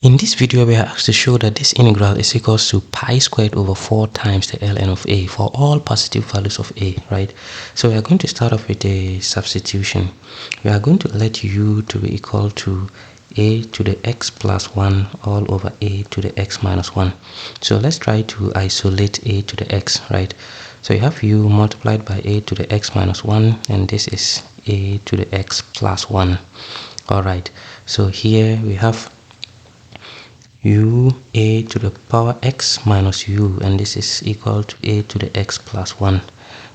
In this video, we are asked to show that this integral is equals to pi squared over 4 times the ln of a for all positive values of a, right? So we are going to start off with a substitution. We are going to let u to be equal to a to the x plus 1 all over a to the x minus 1. So let's try to isolate a to the x, right? So you have u multiplied by a to the x minus 1, and this is a to the x plus 1. All right, so here we have u a to the power x minus u, and this is equal to a to the x plus 1,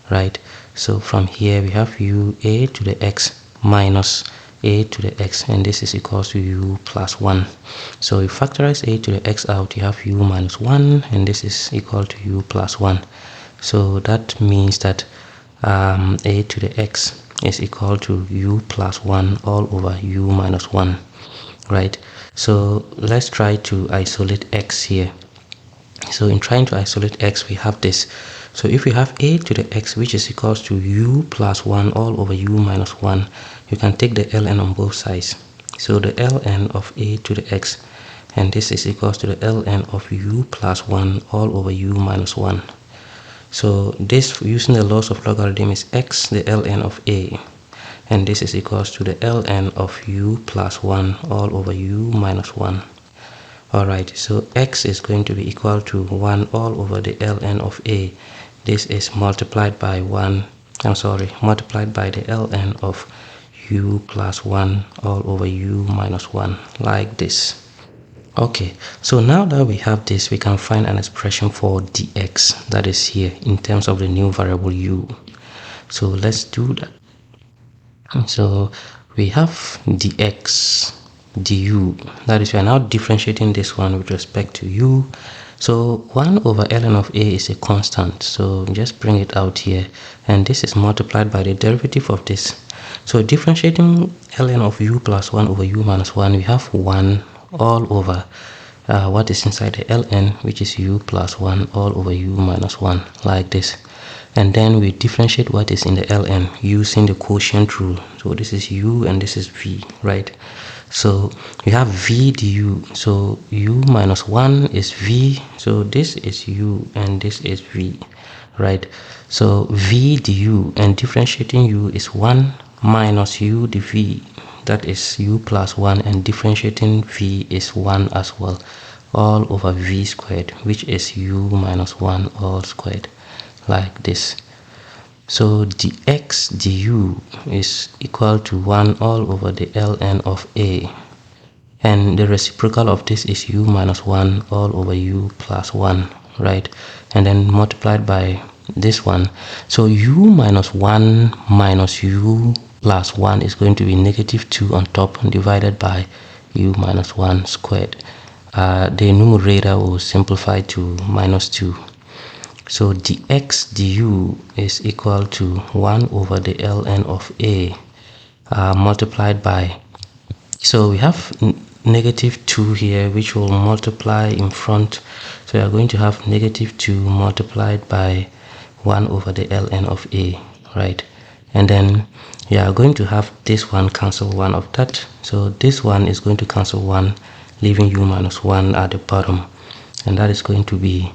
right? So from here we have u a to the x minus a to the x, and this is equal to u plus 1. So if factorize a to the x out, you have u minus 1, and this is equal to u plus 1. So that means that a to the x is equal to u plus 1 all over u minus 1, right? So let's try to isolate x here. So in trying to isolate x, we have this. So if we have a to the x, which is equals to u plus 1 all over u minus 1, you can take the ln on both sides. So the ln of a to the x, and this is equals to the ln of u plus 1 all over u minus 1. So this, using the laws of logarithm, is x, the ln of a, and this is equals to the ln of u plus 1 all over u minus 1. All right, so x is going to be equal to 1 all over the ln of a. This is multiplied by multiplied by the ln of u plus 1 all over u minus 1, like this. Okay, so now that we have this, we can find an expression for dx, that is here, in terms of the new variable u. So let's do that. So we have dx du, that is, we are now differentiating this one with respect to u. So 1 over ln of a is a constant, so just bring it out here, and this is multiplied by the derivative of this. So differentiating ln of u plus 1 over u minus 1, we have 1 all over what is inside the ln, which is u plus 1 all over u minus 1, like this. And then we differentiate what is in the ln using the quotient rule. So this is u and this is v, right? So we have v du, so u minus 1 is v, so this is u and this is v, right? So v du, and differentiating u is 1 minus u dv, that is u plus 1, and differentiating v is 1 as well, all over v squared, which is u minus 1 all squared, like this. So dx du is equal to 1 all over the ln of a, and the reciprocal of this is u minus 1 all over u plus 1, right? And then multiplied by this one. So u minus 1 minus u plus 1 is going to be negative 2 on top, divided by u minus 1 squared. The numerator will simplify to minus 2. So dx du is equal to 1 over the ln of a multiplied by, so we have negative 2 here, which will multiply in front. So we are going to have negative 2 multiplied by 1 over the ln of a, right? And then we are going to have this one cancel 1 of that. So this one is going to cancel 1, leaving u minus 1 at the bottom, and that is going to be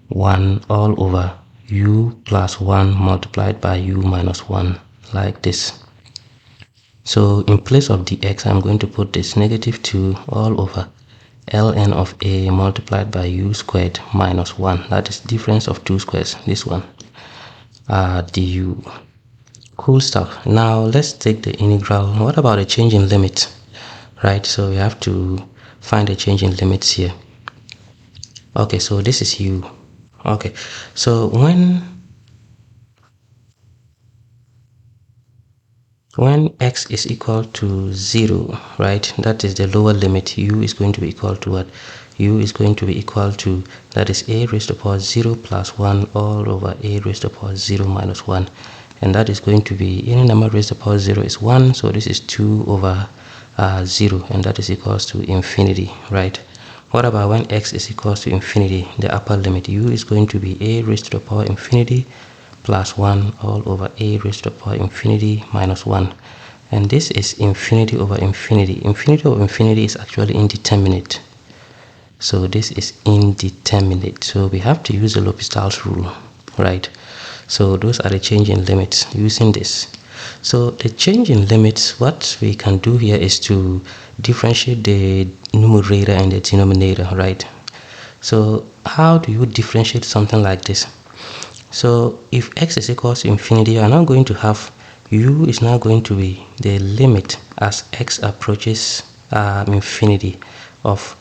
1 all over u plus 1 multiplied by u minus 1, like this. So in place of dx, I'm going to put this negative 2 all over ln of a multiplied by u squared minus 1, that is difference of 2 squares, this one, du. Cool stuff. Now let's take the integral. What about a change in limit, right? So we have to find a change in limits here. Okay, so this is u. Okay, so when x is equal to 0, right, that is the lower limit, u is going to be equal to what? U is going to be equal to, that is a raised to the power 0 plus 1 all over a raised to the power 0 minus 1, and that is going to be, any number raised to the power 0 is 1, so this is 2 over 0, and that is equals to infinity, right? What about when x is equals to infinity, the upper limit? U is going to be a raised to the power infinity plus 1 all over a raised to the power infinity minus 1, and this is infinity over infinity. Infinity over infinity is actually indeterminate, so this is indeterminate, so we have to use the L'Hopital's rule, right? So those are the change in limits using this. So the change in limits, what we can do here is to differentiate the numerator and the denominator, right? So how do you differentiate something like this? So if x is equals to infinity, you are now going to have u is now going to be the limit as x approaches infinity of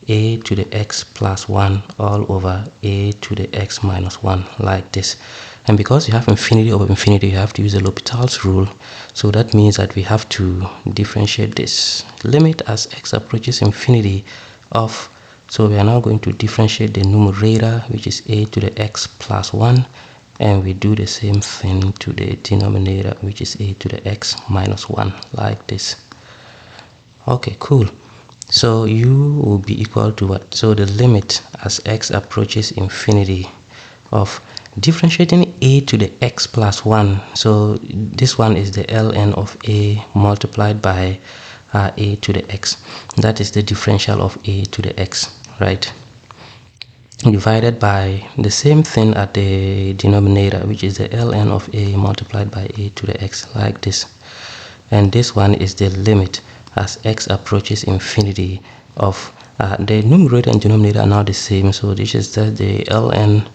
a to the x plus 1 all over a to the x minus 1, like this. And because you have infinity over infinity, you have to use the L'Hopital's rule. So that means that we have to differentiate this limit as x approaches infinity of, so we are now going to differentiate the numerator, which is a to the x plus 1, and we do the same thing to the denominator, which is a to the x minus 1, like this. Okay, cool. So u will be equal to what? So the limit as x approaches infinity of differentiating a to the x plus 1. So this one is the ln of a multiplied by a to the x. That is the differential of a to the x, right? Divided by the same thing at the denominator, which is the ln of a multiplied by a to the x, like this. And this one is the limit as x approaches infinity of the numerator and denominator are now the same, so this is the ln,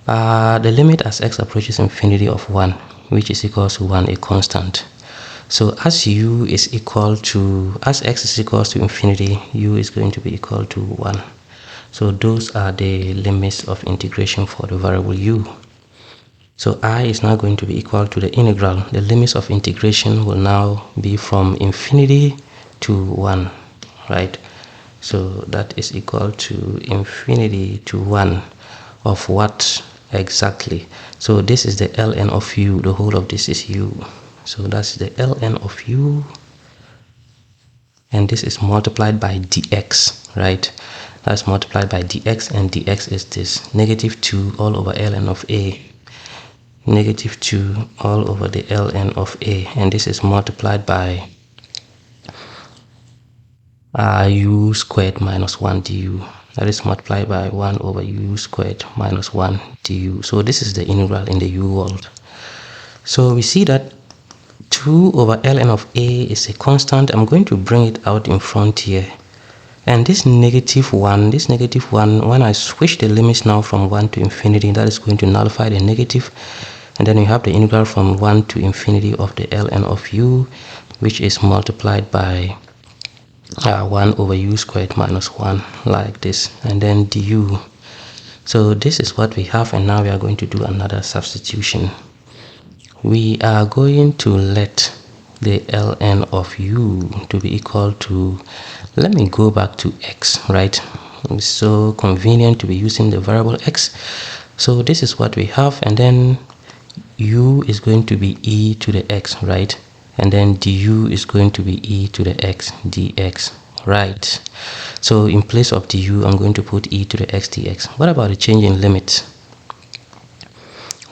the limit as x approaches infinity of 1, which is equal to 1, a constant. So as u is equal to, as x is equal to infinity, u is going to be equal to 1. So those are the limits of integration for the variable u. So I is now going to be equal to the integral. The limits of integration will now be from infinity to 1, right? So that is equal to infinity to 1 of what exactly? So this is the ln of u, the whole of this is u. So that's the ln of u, and this is multiplied by dx, right? That's multiplied by dx, and dx is this negative 2 all over ln of a, negative 2 all over the ln of a, and this is multiplied by u squared minus 1 du. That is multiplied by 1 over u squared minus 1 du. So this is the integral in the u world. So we see that 2 over ln of a is a constant. I'm going to bring it out in front here. And this negative 1, when I switch the limits now from 1 to infinity, that is going to nullify the negative. And then you have the integral from 1 to infinity of the ln of u, which is multiplied by 1 over u squared minus 1, like this, and then du. So this is what we have, and now we are going to do another substitution. We are going to let the ln of u to be equal to, let me go back to x, right? It's so convenient to be using the variable x. So this is what we have, and then u is going to be e to the x, right? And then du is going to be e to the x dx, right? So in place of du, I'm going to put e to the x dx. What about the change in limits?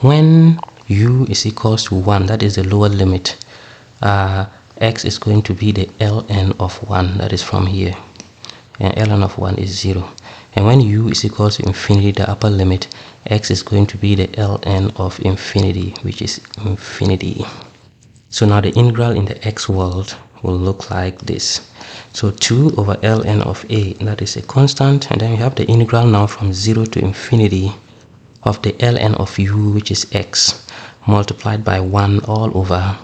When u is equals to 1, that is the lower limit, x is going to be the ln of 1, that is from here, and ln of 1 is 0. And when u is equals to infinity, the upper limit, x is going to be the ln of infinity, which is infinity. So now the integral in the x world will look like this. So 2 over ln of a, that is a constant, and then we have the integral now from 0 to infinity of the ln of u, which is x, multiplied by 1 all over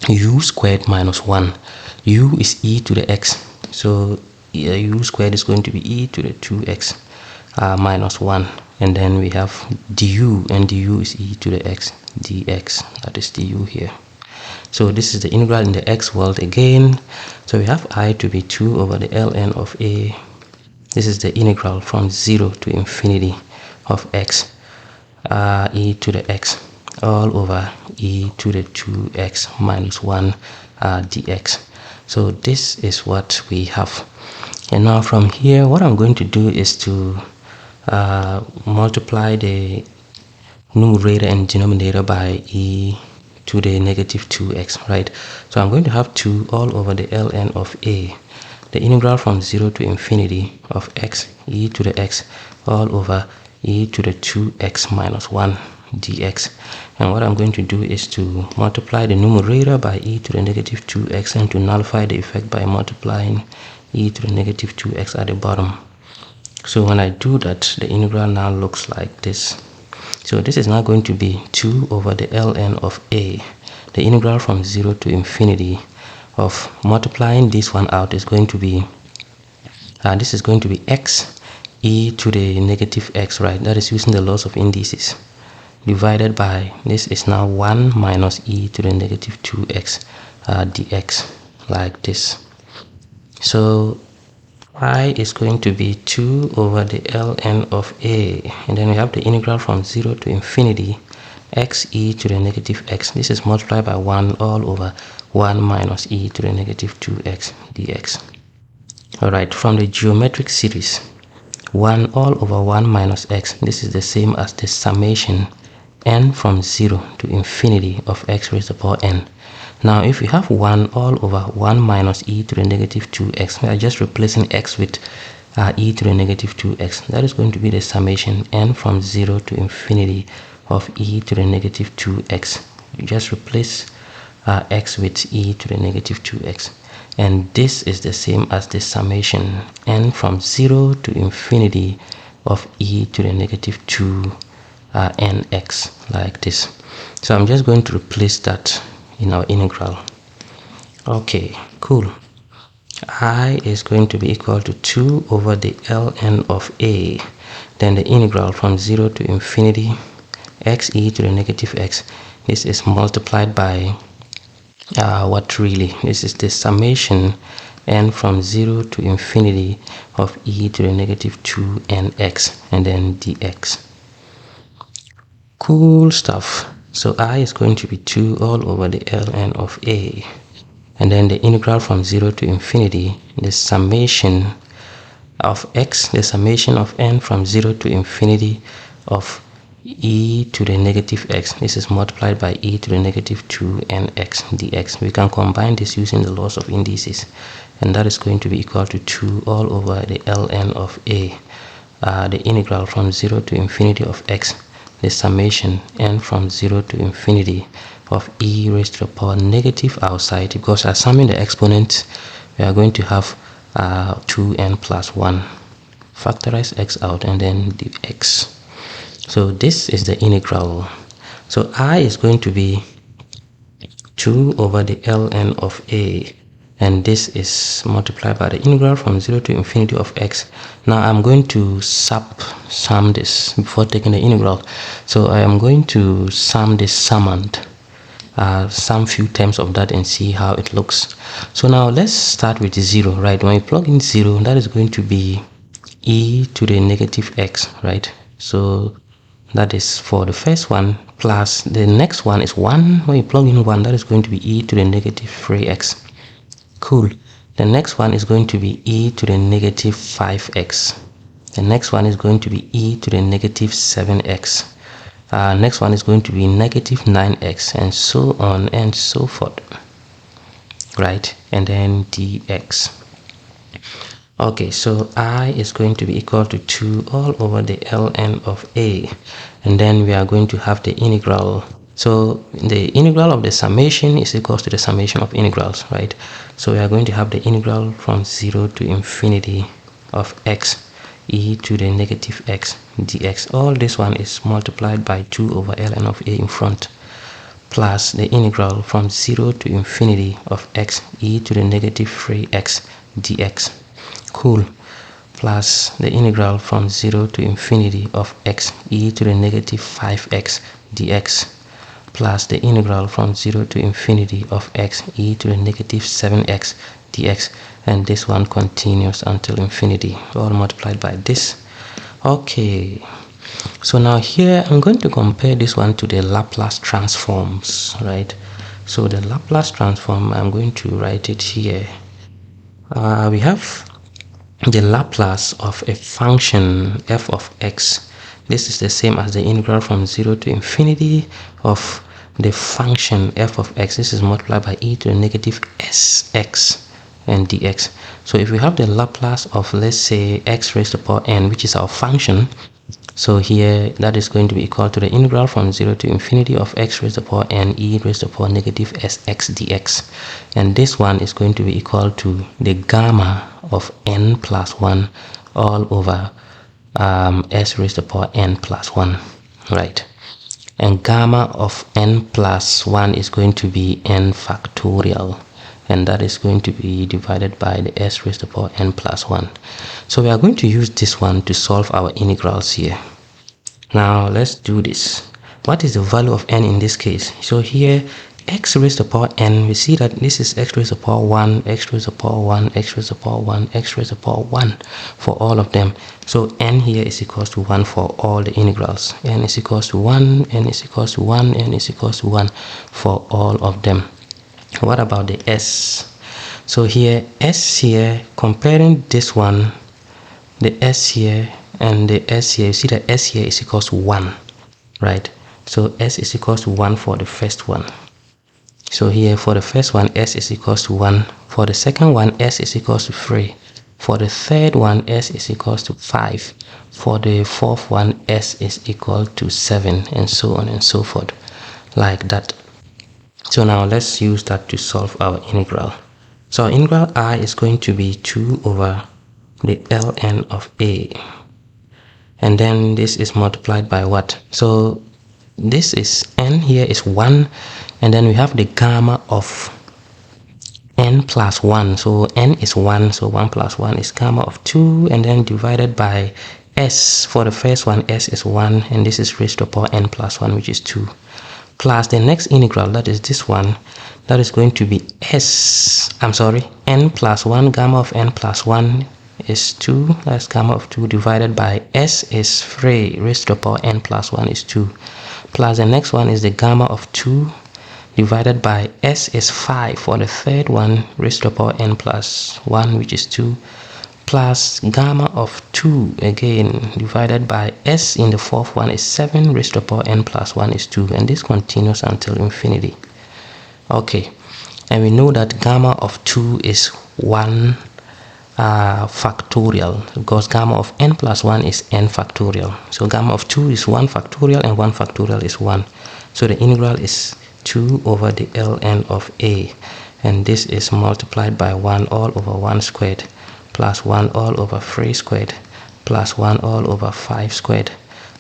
u squared minus 1. U is e to the x, so u squared is going to be e to the 2x minus 1, and then we have du, and du is e to the x dx, that is du here. So this is the integral in the x world again. So we have I to be 2 over the ln of a. This is the integral from 0 to infinity of x, e to the x all over e to the 2x minus 1 dx. So this is what we have. And now from here, what I'm going to do is to multiply the numerator and denominator by e to the negative 2x, right? So I'm going to have 2 all over the ln of a, the integral from 0 to infinity of x e to the x all over e to the 2x minus 1 dx. And what I'm going to do is to multiply the numerator by e to the negative 2x and to nullify the effect by multiplying e to the negative 2x at the bottom. So when I do that, the integral now looks like this. So this is now going to be 2 over the ln of a. The integral from 0 to infinity of multiplying this one out is going to be, this is going to be x e to the negative x, right? That is using the laws of indices, divided by, this is now 1 minus e to the negative 2x dx, like this. So I is going to be 2 over the ln of a, and then we have the integral from 0 to infinity x e to the negative x. This is multiplied by 1 all over 1 minus e to the negative 2x dx. Alright, from the geometric series, 1 all over 1 minus x, this is the same as the summation n from 0 to infinity of x raised to the power n. Now if we have 1 all over 1 minus e to the negative 2x, we are just replacing x with e to the negative 2x. That is going to be the summation n from 0 to infinity of e to the negative 2x. You just replace x with e to the negative 2x. And this is the same as the summation n from 0 to infinity of e to the negative 2 nx, like this. So I'm just going to replace that in our integral. Okay, cool. I is going to be equal to 2 over the ln of a, then the integral from 0 to infinity x e to the negative x. This is multiplied by what really? This is the summation n from 0 to infinity of e to the negative 2 nx, and then dx. Cool stuff. So I is going to be 2 all over the ln of a, and then the integral from 0 to infinity, the summation of x, the summation of n from 0 to infinity of e to the negative x. This is multiplied by e to the negative 2 nx dx. We can combine this using the laws of indices, and that is going to be equal to 2 all over the ln of a, the integral from 0 to infinity of x, the summation n from 0 to infinity of e raised to the power negative outside, because as summing the exponents, we are going to have 2n plus 1. Factorize x out and then dx. So this is the integral. So I is going to be 2 over the ln of a, and this is multiplied by the integral from 0 to infinity of x. Now I'm going to sum this before taking the integral. So I am going to sum this summand, sum few terms of that and see how it looks. So now let's start with 0, right? When you plug in 0, that is going to be e to the negative x, right? So that is for the first one, plus the next one is 1. When you plug in 1, that is going to be e to the negative 3x. Cool. The next one is going to be e to the negative 5x. The next one is going to be e to the negative 7x. Next one is going to be negative 9x, and so on and so forth, right? And then dx. Okay, so I is going to be equal to 2 all over the ln of a, and then we are going to have the integral. So the integral of the summation is equal to the summation of integrals, right? So we are going to have the integral from 0 to infinity of x e to the negative x dx. All this one is multiplied by 2 over ln of a in front, plus the integral from 0 to infinity of x e to the negative 3x dx. Cool. Plus the integral from 0 to infinity of x e to the negative 5x dx, plus the integral from 0 to infinity of x e to the negative 7x dx, and this one continues until infinity, all multiplied by this. Okay, so now here I'm going to compare this one to the Laplace transforms, right? So the Laplace transform, I'm going to write it here. We have the Laplace of a function f of x. This is the same as the integral from 0 to infinity of the function f of x. This is multiplied by e to the negative sx and dx. So if we have the Laplace of, let's say, x raised to the power n, which is our function, so here that is going to be equal to the integral from 0 to infinity of x raised to the power n e raised to the power negative sx dx. And this one is going to be equal to the gamma of n plus 1 all over s raised to the power n plus 1, right? And gamma of n plus 1 is going to be n factorial, and that is going to be divided by the s raised to the power n plus 1. So we are going to use this one to solve our integrals here. Now let's do this. What is the value of n in this case? So here x raised to the power n, we see that this is x raised to the power 1, x raised to the power 1, x raised to the power 1, x raised to the power 1 for all of them. So n here is equals to 1 for all the integrals. N is equals to 1, n is equals to 1, n is equals to 1 for all of them. What about the s? So here s here, comparing this one, the s here and the s here, you see that s here is equals to 1, right? So s is equals to 1 for the first one. So here for the first one, s is equals to 1. For the second one, s is equals to 3. For the third one, s is equals to 5. For the fourth one, s is equal to 7, and so on and so forth, like that. So now let's use that to solve our integral. So our integral I is going to be 2 over the ln of a. And then this is multiplied by what? So this is n here is 1, and then we have the gamma of n plus 1. So n is 1, so 1 plus 1 is gamma of 2, and then divided by s. For the first one, s is 1, and this is raised to the power n plus 1, which is 2. Plus the next integral, that is this one, that is going to be n plus 1, gamma of n plus 1 is 2, that's gamma of 2, divided by s is 3, raised to the power n plus 1 is 2. Plus the next one is the gamma of 2, divided by s is 5 for the third one, raised to the power n plus 1, which is 2. Plus gamma of 2 again, divided by s in the fourth one is 7, raised to the power n plus 1 is 2, and this continues until infinity. Okay, and we know that gamma of 2 is 1 factorial, because gamma of n plus 1 is n factorial. So gamma of 2 is 1 factorial, and 1 factorial is 1. So the integral is 2 over the ln of a, and this is multiplied by 1 all over 1 squared, plus 1 all over 3 squared, plus 1 all over 5 squared,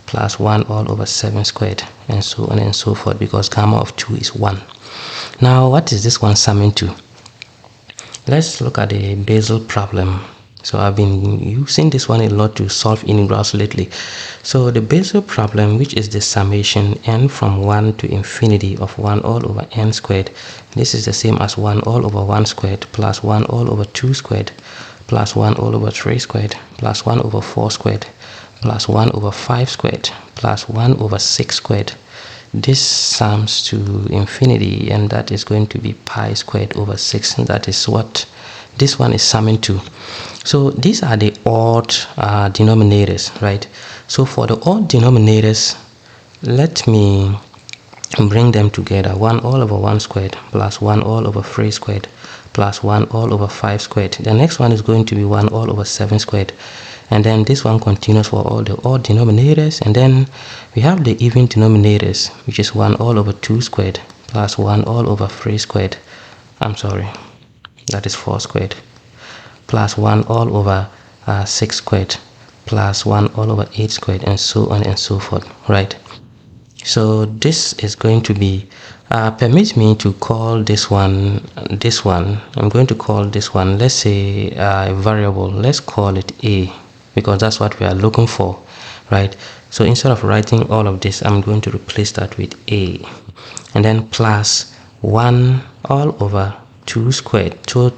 plus 1 all over 7 squared, and so on and so forth, because gamma of 2 is 1. Now what is this one summing to? Let's look at the Basel problem. So I've been using this one a lot to solve integrals lately. So the Basel problem, which is the summation n from 1 to infinity of 1 all over n squared, this is the same as 1 all over 1 squared, plus 1 all over 2 squared, plus 1 all over 3 squared, plus 1 over 4 squared, plus 1 over 5 squared, plus 1 over 6 squared. This sums to infinity, and that is going to be pi squared over 6, and that is what this one is summing to. So these are the odd denominators, right? So for the odd denominators, let me bring them together. 1 all over 1 squared, plus 1 all over 3 squared, plus 1 all over 5 squared. The next one is going to be 1 all over 7 squared. And then this one continues for all the odd denominators, and then we have the even denominators, which is 1 all over 2 squared, plus 1 all over 3 squared, that is 4 squared, plus 1 all over 6 squared, plus 1 all over 8 squared, and so on and so forth, right? So this is going to be, permit me to call this one, I'm going to call this one, let's say a variable, let's call it a, because that's what we are looking for, right? So instead of writing all of this, I'm going to replace that with a, and then plus 1 all over 2 squared. So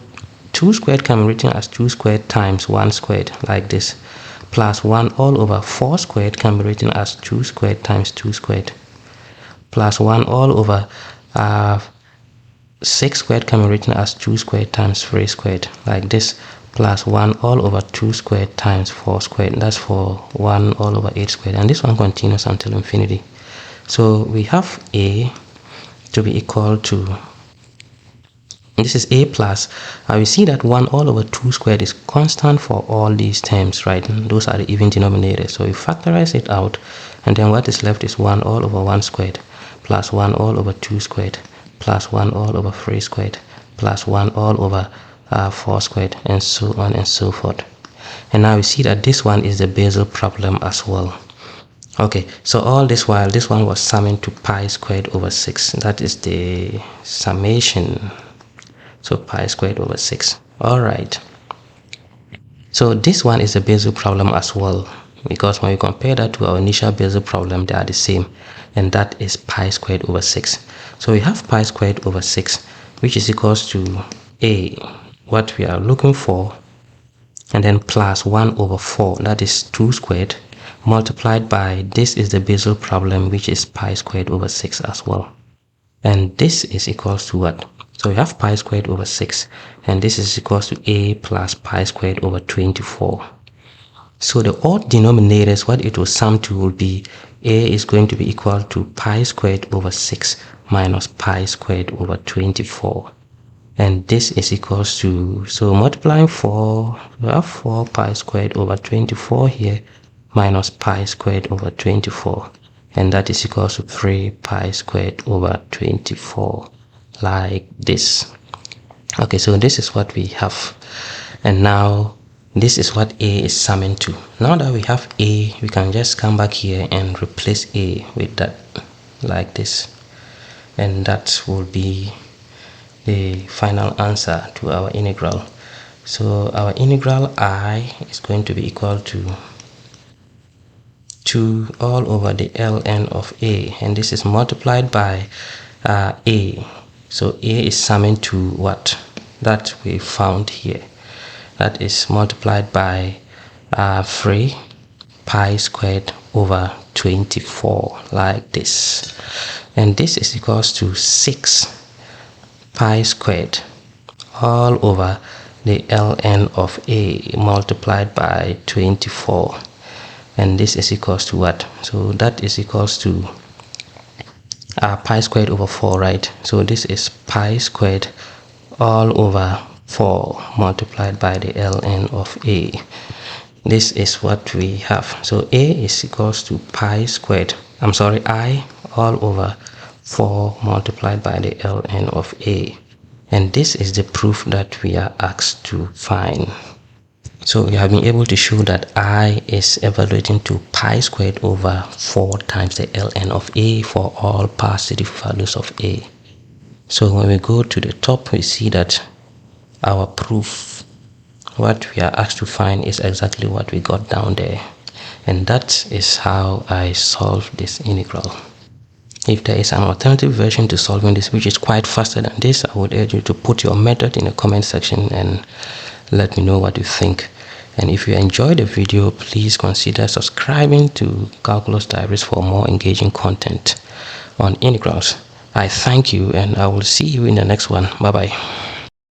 2 squared can be written as 2 squared times 1 squared, like this, plus 1 all over 4 squared can be written as 2 squared times 2 squared, plus 1 all over 6 squared can be written as 2 squared times 3 squared, like this, plus 1 all over 2 squared times 4 squared, that's for 1 all over 8 squared, and this one continues until infinity. So we have a, to be equal to, this is a plus, we see that 1 all over 2 squared is constant for all these terms, right? Those are the even denominators. So we factorize it out, and then what is left is 1 all over 1 squared plus 1 all over 2 squared plus 1 all over 3 squared plus 1 all over 4 squared, and so on and so forth. And now we see that this one is the Basel problem as well. Okay, so all this while this one was summing to pi squared over 6. That is the summation. So pi squared over 6. All right. So this one is a Basel problem as well, because when we compare that to our initial Basel problem, they are the same, and that is pi squared over 6. So we have pi squared over 6, which is equals to a, what we are looking for, and then plus 1 over 4, that is 2 squared, multiplied by, this is the Basel problem, which is pi squared over 6 as well. And this is equals to what? So we have pi squared over 6, and this is equals to a plus pi squared over 24. So the odd denominators, what it will sum to will be a is going to be equal to pi squared over 6 minus pi squared over 24. And this is equals to, so multiplying 4, we have 4 pi squared over 24 here minus pi squared over 24. And that is equals to 3 pi squared over 24, like this. Okay, so this is what we have, and now this is what a is summing to. Now that we have a, we can just come back here and replace a with that, like this, and that will be the final answer to our integral. So our integral I is going to be equal to 2 all over the ln of a, and this is multiplied by a. So a is summing to what? That we found here. That is multiplied by 3 pi squared over 24, like this. And this is equals to 6 pi squared all over the ln of a multiplied by 24. And this is equals to what? So that is equals to pi squared over 4, right? So this is pi squared all over 4 multiplied by the ln of a. This is what we have. So a is equals to pi squared, I all over 4 multiplied by the ln of a. And this is the proof that we are asked to find. So we have been able to show that I is evaluating to pi squared over 4 times the ln of a for all positive values of a. So when we go to the top, we see that our proof, what we are asked to find, is exactly what we got down there. And that is how I solve this integral. If there is an alternative version to solving this which is quite faster than this, I would urge you to put your method in the comment section and let me know what you think. And if you enjoyed the video, please consider subscribing to Calculus Diaries for more engaging content on integrals. I thank you, and I will see you in the next one. Bye bye.